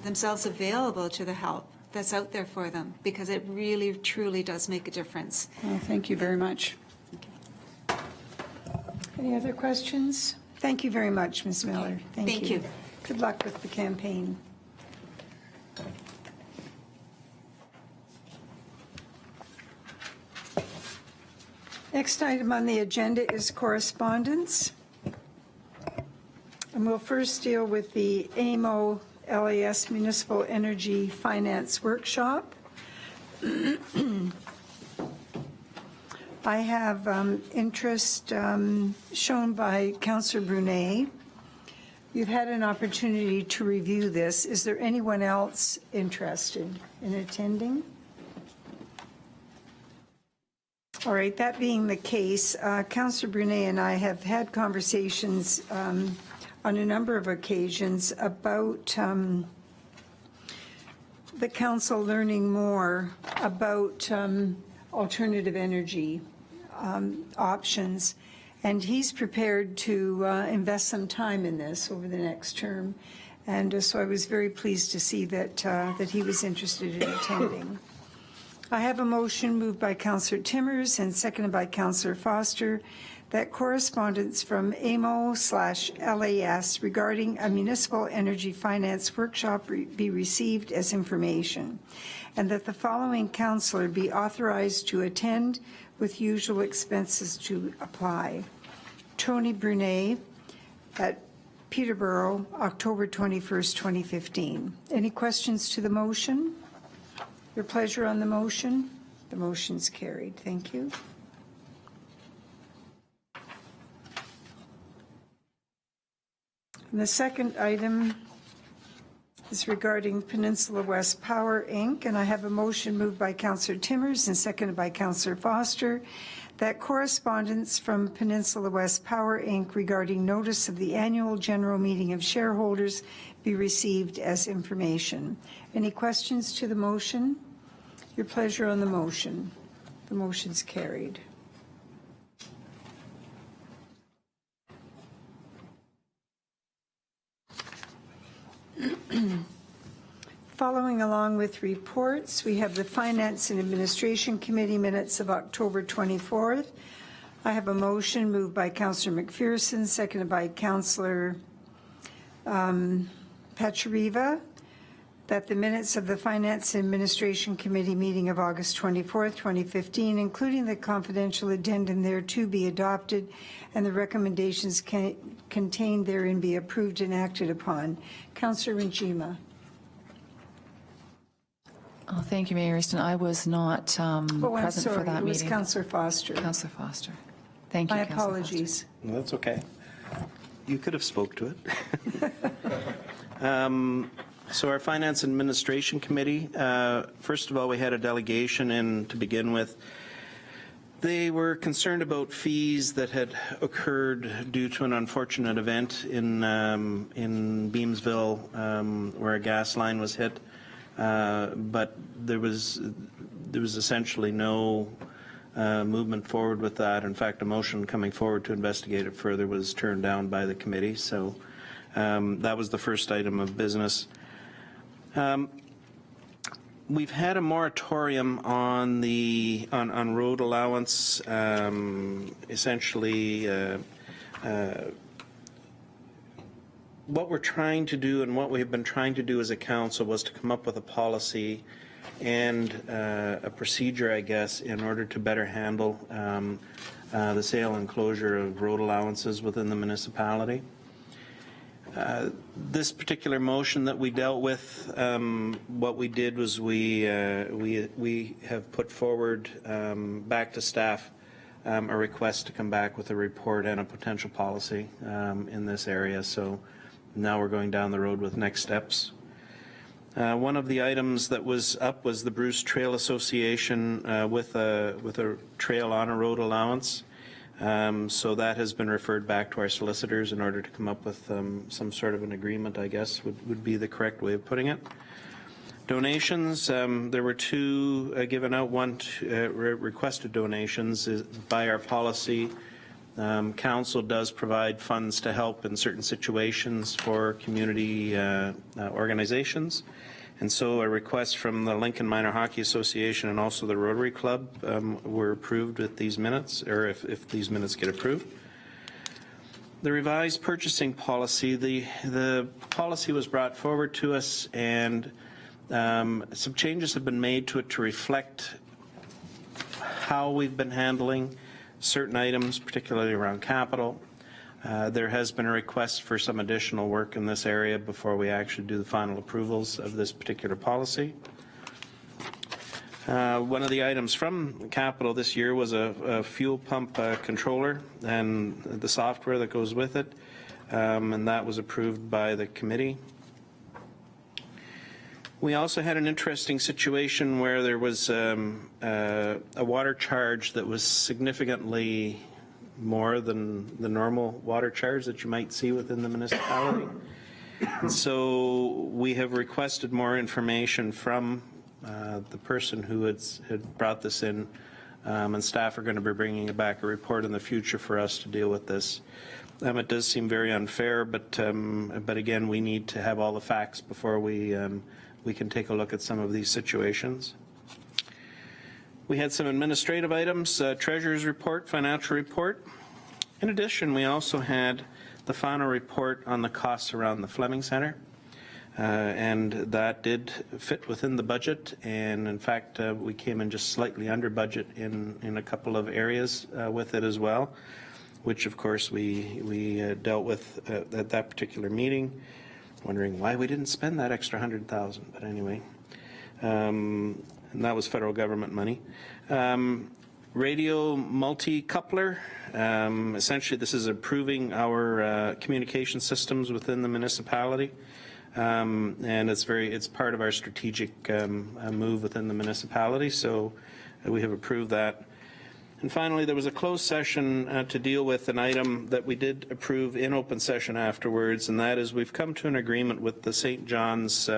themselves available to the help that's out there for them, because it really, truly does make a difference. well, thank you very much. Any other questions? Thank you very much, Ms. Miller. Thank you. Good luck with the campaign. Next item on the agenda is correspondence. And we'll first deal with the AMO LAS Municipal Energy Finance Workshop. I have interest shown by Councillor Brunet. You've had an opportunity to review this. Is there anyone else interested in attending? All right, that being the case, Councillor Brunet and I have had conversations on a number of occasions about the council learning more about alternative energy options, and he's prepared to invest some time in this over the next term, and so I was very pleased to see that he was interested in attending. I have a motion moved by Councillor Timmers and seconded by Councillor Foster that correspondence from AMO/LAS regarding a municipal energy finance workshop be received as information, and that the following councillor be authorized to attend with usual expenses to apply. Tony Brunet at Peterborough, October 21st, 2015. Any questions to the motion? Your pleasure on the motion? The motion's carried. Thank you. And the second item is regarding Peninsula West Power, Inc., and I have a motion moved by Councillor Timmers and seconded by Councillor Foster that correspondence from Peninsula West Power, Inc. regarding notice of the annual general meeting of shareholders be received as information. Any questions to the motion? Your pleasure on the motion. The motion's carried. Following along with reports, we have the Finance and Administration Committee minutes of October 24th. I have a motion moved by Councillor McPherson, seconded by Councillor Pachariva, that the minutes of the Finance and Administration Committee meeting of August 24th, 2015, including the confidential addendum thereto, be adopted and the recommendations contained therein be approved and acted upon. Councillor Njima. Oh, thank you, Mayor Easton. I was not present for that meeting. It was Councillor Foster. Councillor Foster. Thank you, My Councillor apologies. Well, that's okay. You could have spoke to it. So our Finance and Administration Committee, first of all, we had a delegation in to begin with. They were concerned about fees that had occurred due to an unfortunate event in Beamsville where a gas line was hit. But there was essentially no movement forward with that. In fact, a motion coming forward to investigate it further was turned down by the committee. So that was the first item of business. We've had a moratorium on road allowance. Essentially, what we're trying to do and what we've been trying to do as a council was to come up with a policy and a procedure, I guess, in order to better handle the sale and closure of road allowances within the municipality. This particular motion that we dealt with, what we did was we have put forward back to staff a request to come back with a report and a potential policy in this area. So now we're going down the road with next steps. One of the items that was up was the Bruce Trail Association with a trail on a road allowance. So that has been referred back to our solicitors in order to come up with some sort of an agreement, I guess would be the correct way of putting it. Donations, there were two given out. One requested donations by our policy. Council does provide funds to help in certain situations for community organizations. And so a request from the Lincoln Minor Hockey Association and also the Rotary Club were approved with these minutes, or if these minutes get approved. The revised purchasing policy, the policy was brought forward to us, and some changes have been made to it to reflect how we've been handling certain items, particularly around capital. There has been a request for some additional work in this area before we actually do the final approvals of this particular policy. One of the items from capital this year was a fuel pump controller and the software that goes with it, and that was approved by the committee. We also had an interesting situation where there was a water charge that was significantly more than the normal water charge that you might see within the municipality. And so we have requested more information from the person who had brought this in, and staff are going to be bringing back a report in the future for us to deal with this. It does seem very unfair, but again, we need to have all the facts before we can take a look at some of these situations. We had some administrative items, treasurer's report, financial report. In addition, we also had the final report on the costs around the Fleming Center. And that did fit within the budget, and in fact, we came in just slightly under budget in a couple of areas with it as well, which of course we dealt with at that particular meeting, wondering why we didn't spend that extra $100,000, but anyway, and that was federal government money. Radio multi-coupler, essentially this is improving our communication systems within the municipality. And it's part of our strategic move within the municipality, so we have approved that. And finally, there was a closed session to deal with an item that we did approve in open session afterwards, and that is we've come to an agreement with the St. John's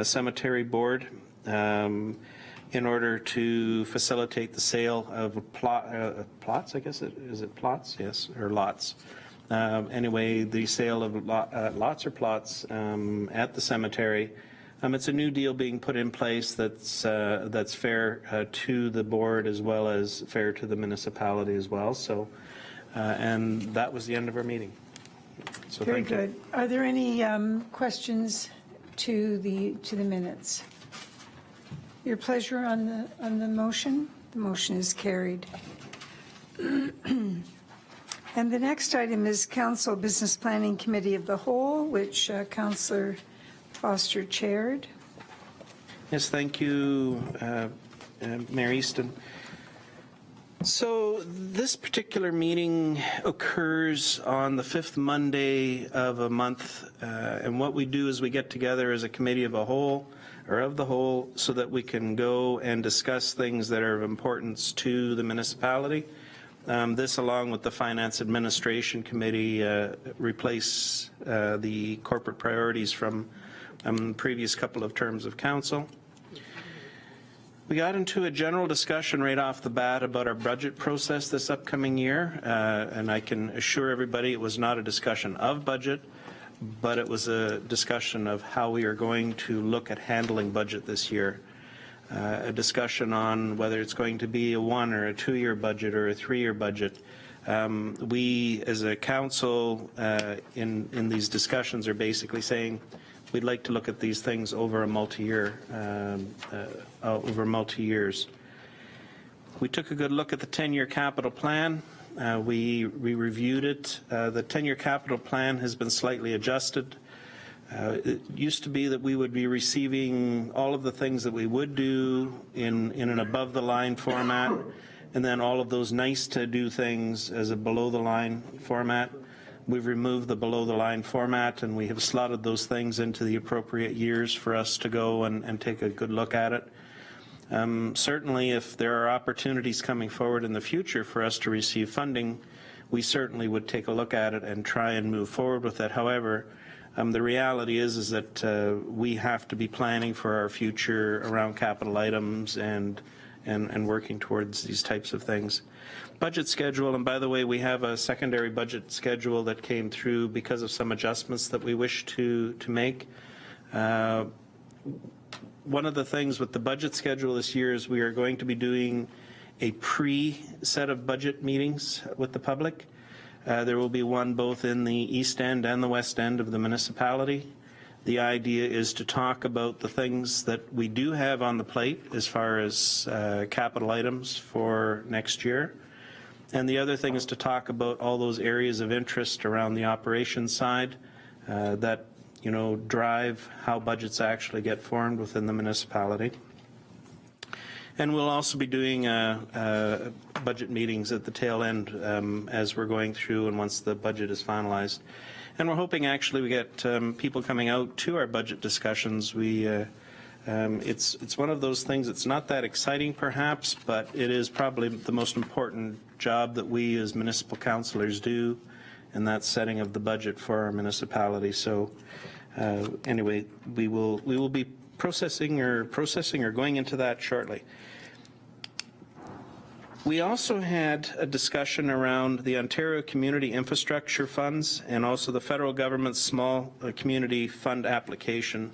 Cemetery Board in order to facilitate the sale of plots, I guess, is it plots? Yes, or lots. Anyway, the sale of lots or plots at the cemetery. It's a new deal being put in place that's fair to the board as well as fair to the municipality as well. So, and that was the end of our meeting. So Very thank you. good. Are there any questions to the minutes? Your pleasure on the motion? The motion is carried. And the next item is Council Business Planning Committee of the Whole, which Councillor Foster chaired. Yes, thank you, Mayor Easton. So this particular meeting occurs on the 5th Monday of a month, and what we do is we get together as a committee of a whole, or of the whole, so that we can go and discuss things that are of importance to the municipality. This, along with the Finance Administration Committee, replace the corporate priorities from previous couple of terms of council. We got into a general discussion right off the bat about our budget process this upcoming year, and I can assure everybody it was not a discussion of budget, but it was a discussion of how we are going to look at handling budget this year. A discussion on whether it's going to be a 1 or a 2-year budget or a 3-year budget. We, as a council, in these discussions, are basically saying we'd like to look at these things over a multi-year, over multi-years. We took a good look at the 10-year capital plan. We reviewed it. The 10-year capital plan has been slightly adjusted. It used to be that we would be receiving all of the things that we would do in an above-the-line format, and then all of those nice-to-do things as a below-the-line format. We've removed the below-the-line format, and we have slotted those things into the appropriate years for us to go and take a good look at it. Certainly, if there are opportunities coming forward in the future for us to receive funding, we certainly would take a look at it and try and move forward with it. However, the reality is that we have to be planning for our future around capital items and working towards these types of things. Budget schedule, and by the way, we have a secondary budget schedule that came through because of some adjustments that we wish to make. One of the things with the budget schedule this year is we are going to be doing a pre-set of budget meetings with the public. There will be one both in the east end and the west end of the municipality. The idea is to talk about the things that we do have on the plate as far as capital items for next year. And the other thing is to talk about all those areas of interest around the operations side that, you know, drive how budgets actually get formed within the municipality. And we'll also be doing budget meetings at the tail end as we're going through and once the budget is finalized. And we're hoping actually we get people coming out to our budget discussions. It's one of those things that's not that exciting perhaps, but it is probably the most important job that we as municipal councillors do, and that's setting of the budget for our municipality. So anyway, we will be processing or going into that shortly. We also had a discussion around the Ontario Community Infrastructure Funds and also the federal government's Small Community Fund application.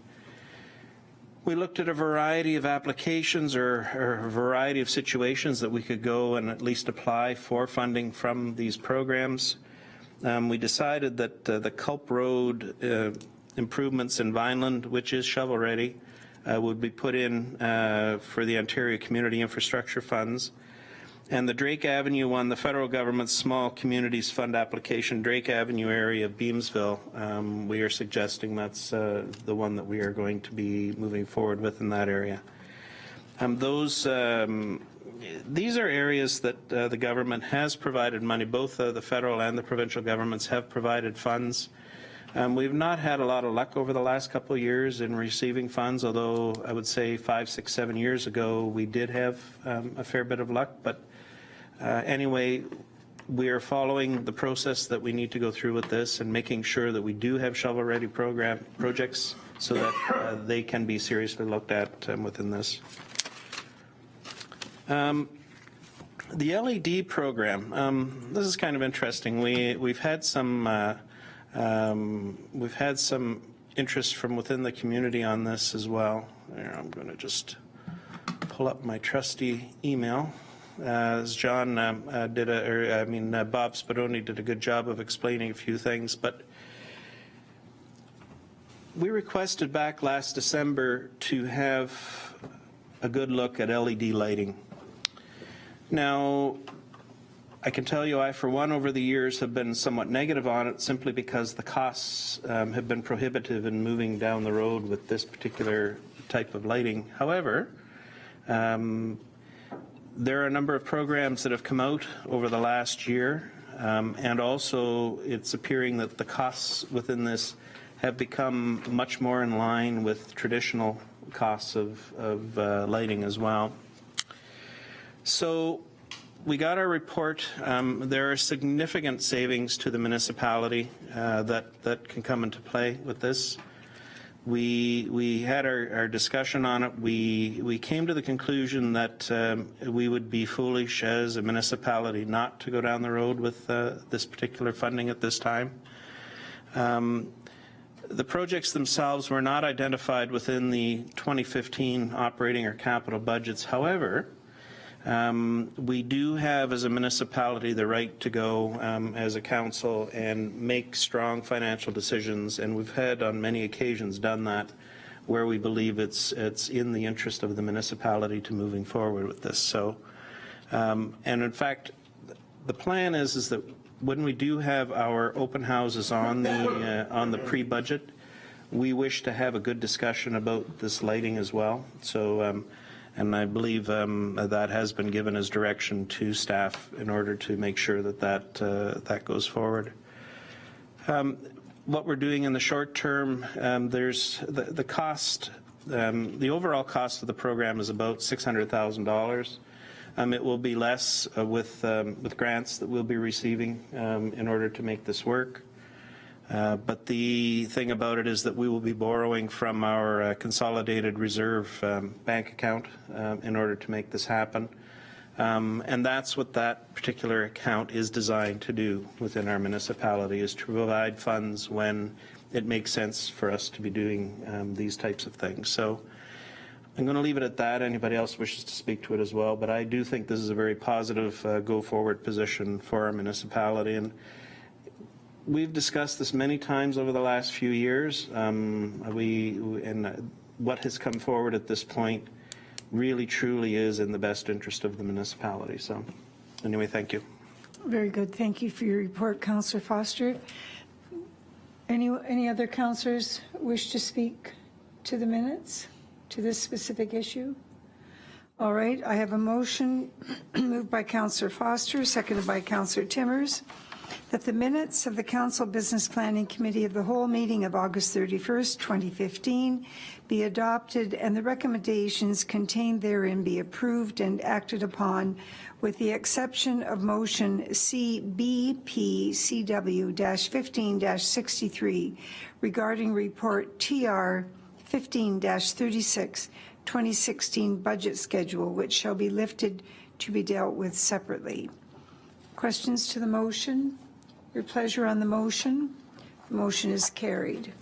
We looked at a variety of applications or a variety of situations that we could go and at least apply for funding from these programs. We decided that the Culp Road improvements in Vineland, which is shovel-ready, would be put in for the Ontario Community Infrastructure Funds. And the Drake Avenue one, the federal government's Small Communities Fund application, Drake Avenue area of Beamsville, we are suggesting that's the one that we are going to be moving forward with in that area. These are areas that the government has provided money. Both the federal and the provincial governments have provided funds. We've not had a lot of luck over the last couple of years in receiving funds, although I would say 5, 6, 7 years ago we did have a fair bit of luck. But anyway, we are following the process that we need to go through with this and making sure that we do have shovel-ready projects so that they can be seriously looked at within this. The LED program, this is kind of interesting. We've had some interest from within the community on this as well. Here, I'm going to just pull up my trusty email. As John Bob Spadoni did a good job of explaining a few things, but we requested back last December to have a good look at LED lighting. Now, I can tell you I, for one, over the years have been somewhat negative on it simply because the costs have been prohibitive in moving down the road with this particular type of lighting. However, there are a number of programs that have come out over the last year, and also it's appearing that the costs within this have become much more in line with traditional costs of lighting as well. So we got our report. There are significant savings to the municipality that can come into play with this. We had our discussion on it. We came to the conclusion that we would be foolish as a municipality not to go down the road with this particular funding at this time. The projects themselves were not identified within the 2015 operating or capital budgets. However, we do have, as a municipality, the right to go as a council and make strong financial decisions, and we've had on many occasions done that where we believe it's in the interest of the municipality to moving forward with this. So, and in fact, the plan is that when we do have our open houses on the pre-budget, we wish to have a good discussion about this lighting as well. So. And I believe that has been given as direction to staff in order to make sure that goes forward. What we're doing in the short term, there's the cost, the overall cost of the program is about $600,000. It will be less with grants that we'll be receiving in order to make this work. But the thing about it is that we will be borrowing from our consolidated reserve bank account in order to make this happen. And that's what that particular account is designed to do within our municipality, is to provide funds when it makes sense for us to be doing these types of things. So I'm going to leave it at that. Anybody else wishes to speak to it as well. But I do think this is a very positive go-forward position for our municipality. And we've discussed this many times over the last few years. What has come forward at this point really, truly is in the best interest of the municipality. So anyway, thank you. Very good. Thank you for your report, Councillor Foster. Any other councillors wish to speak to the minutes, to this specific issue? All right, I have a motion moved by Councillor Foster, seconded by Councillor Timmers, that the minutes of the Council Business Planning Committee of the whole meeting of August 31st, 2015 be adopted and the recommendations contained therein be approved and acted upon with the exception of motion CBPCW-15-63 regarding report TR 15-36 2016 budget schedule, which shall be lifted to be dealt with separately. Questions to the motion? Your pleasure on the motion? The motion is carried.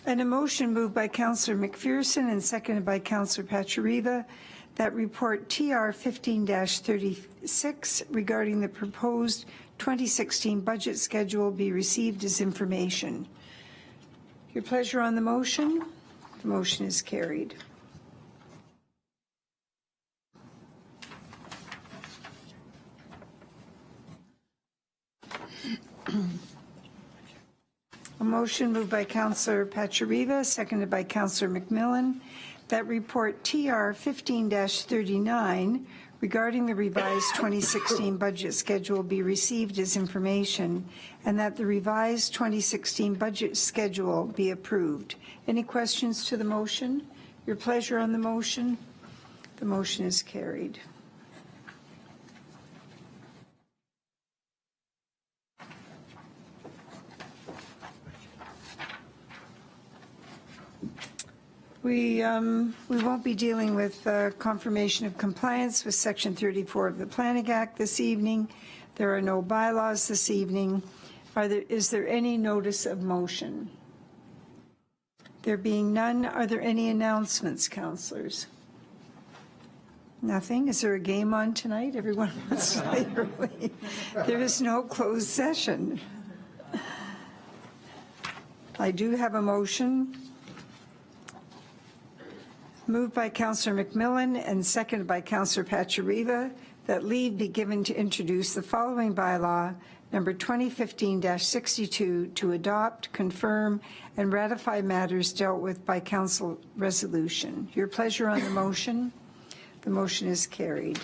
And a motion moved by Councillor McPherson and seconded by Councillor Pachariva that report TR 15-36 regarding the proposed 2016 budget schedule be received as information. Your pleasure on the motion? The motion is carried. A motion moved by Councillor Pachariva, seconded by Councillor McMillan, that report TR 15-39 regarding the revised 2016 budget schedule be received as information, and that the revised 2016 budget schedule be approved. Any questions to the motion? Your pleasure on the motion? The motion is carried. We won't be dealing with confirmation of compliance with Section 34 of the Planning Act this evening. There are no bylaws this evening. Is there any notice of motion? There being none, are there any announcements, councillors? Nothing? Is there a game on tonight? Everyone wants to play early. There is no closed session. I do have a motion moved by Councillor McMillan and seconded by Councillor Pachariva that leave be given to introduce the following bylaw, number 2015-62, to adopt, confirm, and ratify matters dealt with by council resolution. Your pleasure on the motion? The motion is carried.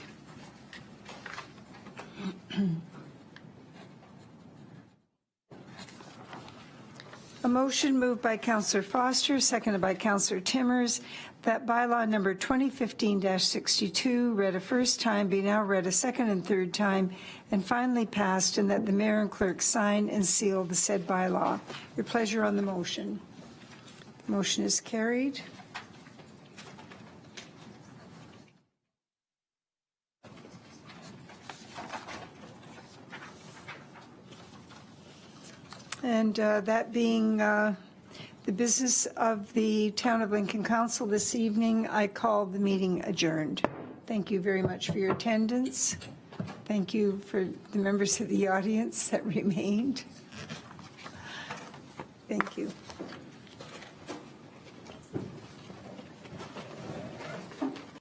A motion moved by Councillor Foster, seconded by Councillor Timmers, that bylaw number 2015-62 read a first time be now read a second and third time and finally passed, and that the mayor and clerk sign and seal the said bylaw. Your pleasure on the motion. The motion is carried. And that being the business of the Town of Lincoln Council this evening, I call the meeting adjourned. Thank you very much for your attendance. Thank you for the members of the audience that remained. Thank you.